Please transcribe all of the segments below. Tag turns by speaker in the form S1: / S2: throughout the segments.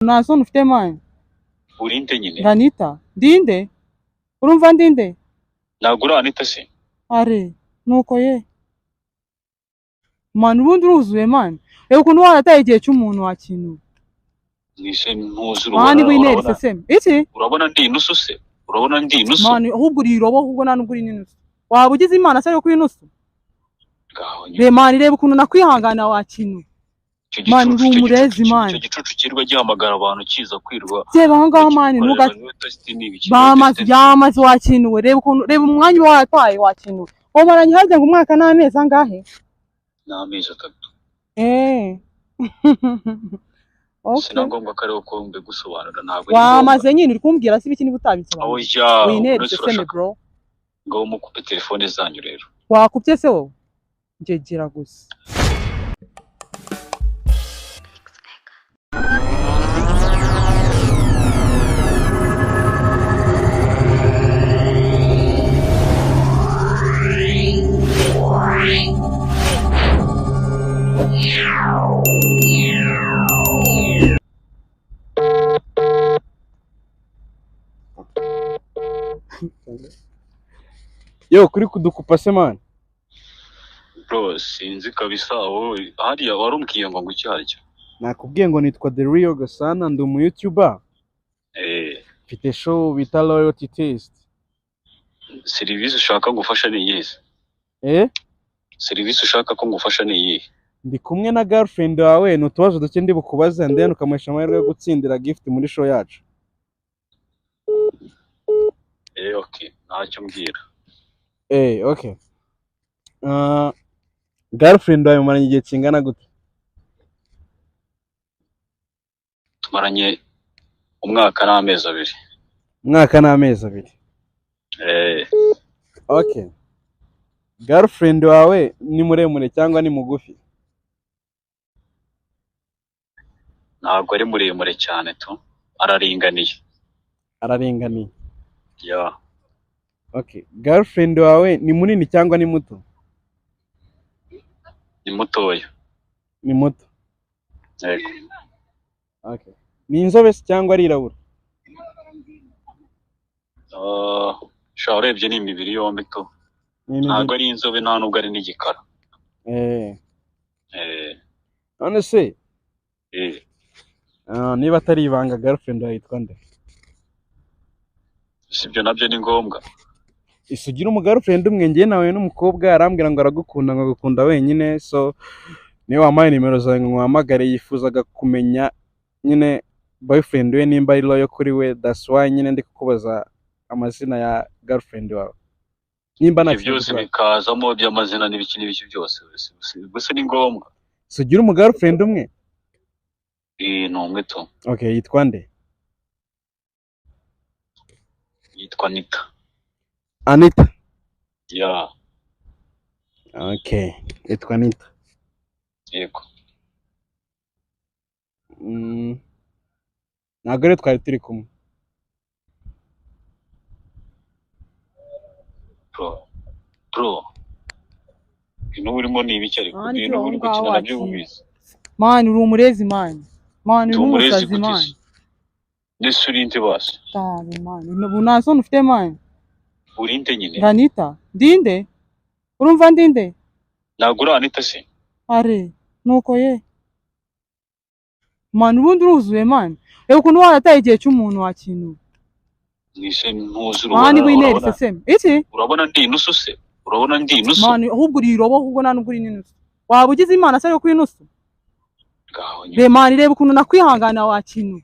S1: nta soni ufite mani.
S2: Urinde nyine.
S1: Anita ndinde, urumva ndinde?
S2: Ntabwo uri Anita se?
S1: Are nuko ye mani, ubundi uruzuye mani. Reba ukuntu warataye igihe cy'umuntu wa kintu
S2: Nishe ntuzi
S1: mani, wineri seseme iki
S2: urabona ndi inusu se? Urabona ndi inusu
S1: mani? Ahubwo uri irobo, ahubwo nta nubwo uri n'inusu. Waba ugize imana se yo kuri inusu? Reba mani, reba ukuntu nakwihangana wa kintu mani, uri umurezi mani.
S2: Icyo gicucu kirwa gihamagara abantu kiza kwirwa.
S1: Reba aho ngaho mani, yamaze wa kintu we. Reba ukuntu, reba umwanya uba wataye wa kintu. Wamaranye harya ngo umwaka n'amezi angahe?
S2: Ni amezi 3.
S1: Okay.
S2: Sinagomba ko ariho ko mbigusobanura, ntabwo
S1: wamaze nyine uri kumbwira se ibiki niba utabisobanura.
S2: Oya,
S1: wineri seseme bro.
S2: Ngo mukupe telefone zanyu rero.
S1: Wakupye se wowe? Njegera gusa.
S3: Yo, kuri kudukupa se man?
S2: Bro, sinzi kabisa wowe hariya warumbwiye ngo nguki harya?
S3: Nakubwiye ngo nitwa The Real Gasana, ndi umu YouTuber. Mfite show bita Loyalty Test.
S2: Serivisi ushaka ngufasha ni iyihe? Serivisi ushaka ko ngufasha ni iyihe?
S3: Ndi kumwe na girlfriend wawe, nutubazo duke ndi bukubaza and then ukamuhesha amahirwe yo gutsindira gift muri show yacu.
S2: Okay, ntacyo mbwira.
S3: Okay. Girlfriend wawe mumaranye igihe kingana gute?
S2: Tumaranye umwaka n'amezi 2.
S3: Umwaka n'amezi 2. Okay. Girlfriend wawe ni muremure cyangwa ni mugufi?
S2: Ntabwo ari muremure cyane tu, araringaniye.
S3: Araringaniye.
S2: Yeah.
S3: Okay. Girlfriend wawe ni munini cyangwa ni muto?
S2: Ni mutoya.
S3: Ni muto.
S2: Yego.
S3: Okay. Ni inzobe cyangwa ari irabura?
S2: Urebye ni imibiri yombi tu. Ntabwo ari inzobe nta nubwo ari n'igikara.
S3: None se? Niba atari ibanga girlfriend wawe yitwa nde?
S2: Sibyo nabyo ni ngombwa.
S3: Isugira umu girlfriend umwe, ngiye nawe n'umukobwa arambwira ngo aragukunda, ngo agukunda wenyine, so niwe wampaye nimero zawe ngo muhamagare, yifuzaga kumenya nyine boyfriend we nimba ari loyal kuri we, that's why nyine ndi kukubaza amazina ya girlfriend wawe. Nimba nta
S2: byose bikazamo by'amazina n'ibiki byose, gusa ni ngombwa.
S3: Sugira umu girlfriend umwe?
S2: Ni umwe tu.
S3: Okay, yitwa nde?
S2: Yitwa Anita.
S3: Anita?
S2: Yeah.
S3: Okay, yitwa Anita.
S2: Yego.
S3: Ntabwo rero twari turi kumwe.
S2: Bro. Ino urimo ni ibiki ariko? Ino uri gukina nabyo bubizi.
S1: Man, uri umurezi man. Man, uri umusazi man.
S2: Ndetse urinde basi.
S1: Tabe man. Nta soni ufite man.
S2: Urinde nyine.
S1: Anita ndinde, urumva ndinde?
S2: Ntabwo uri Anita se?
S1: Are nuko ye man, ubundi uruzuye man. Reba ukuntu warataye igihe cy'umuntu wa kintu.
S2: Nishe ntuzi
S1: mani, wineri seseme iki
S2: urabona ndi inusu se? Urabona ndi inusu
S1: mani? Ahubwo uri irobo, ahubwo nta nubwo uri n'inusu. Waba ugize imana se yo kuri inusu? Reba mani, reba ukuntu nakwihangana wa kintu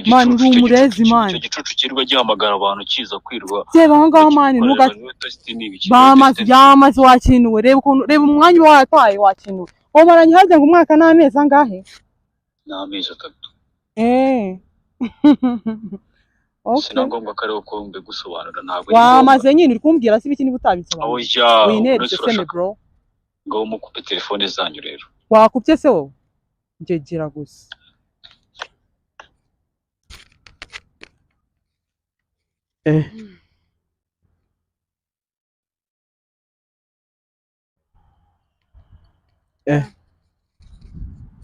S1: mani, uri umurezi mani.
S2: Icyo gicucu kirwa gihamagara abantu kiza kwirwa.
S1: Reba aho ngaho mani, yamaze wa kintu we. Reba ukuntu, reba umwanya uba wataye wa kintu. Wamaranye harya ngo umwaka n'amezi angahe?
S2: Ni amezi
S1: 3. Okay.
S2: Sinagomba ko ariho ko mbigusobanura, ntabwo
S1: wamaze nyine uri kumbwira se ibiki niba utabisobanura.
S2: Oya,
S1: wineri seseme bro.
S2: Ngo mukupe telefone zanyu rero.
S1: Wakupye se wowe? Njegera gusa.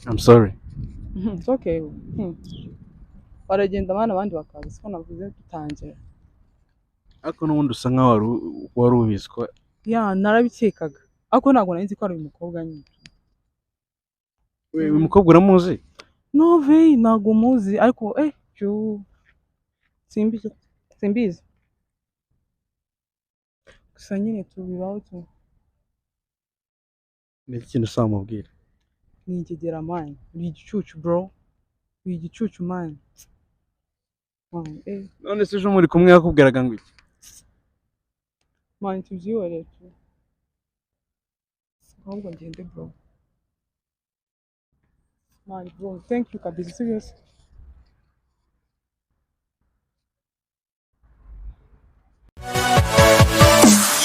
S3: I'm sorry.
S1: It's okay. baragenda abana abandi bakaza siko navuze dutangira.
S3: ariko n'ubundi usa nkaho wari ubizi ko
S1: Ya narabikekaga ariko ntabwo nari nzi ko ari uyu mukobwa nyine.
S3: uyu mukobwa uramuzi?
S1: No way ntabwo muzi ariko simbizi gusa nyine tubibaho tu.
S3: ni ikintu usaba mubwira?
S1: Ni ikigera mani uri igicucu bro, uri igicucu mani.
S3: none se ejo muri kumwe yakubwiraga ngo iki?
S1: Mani tubyihorere tu ahubwo ngende bro. Mani bro thank you kabisa serious.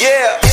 S4: Yeah.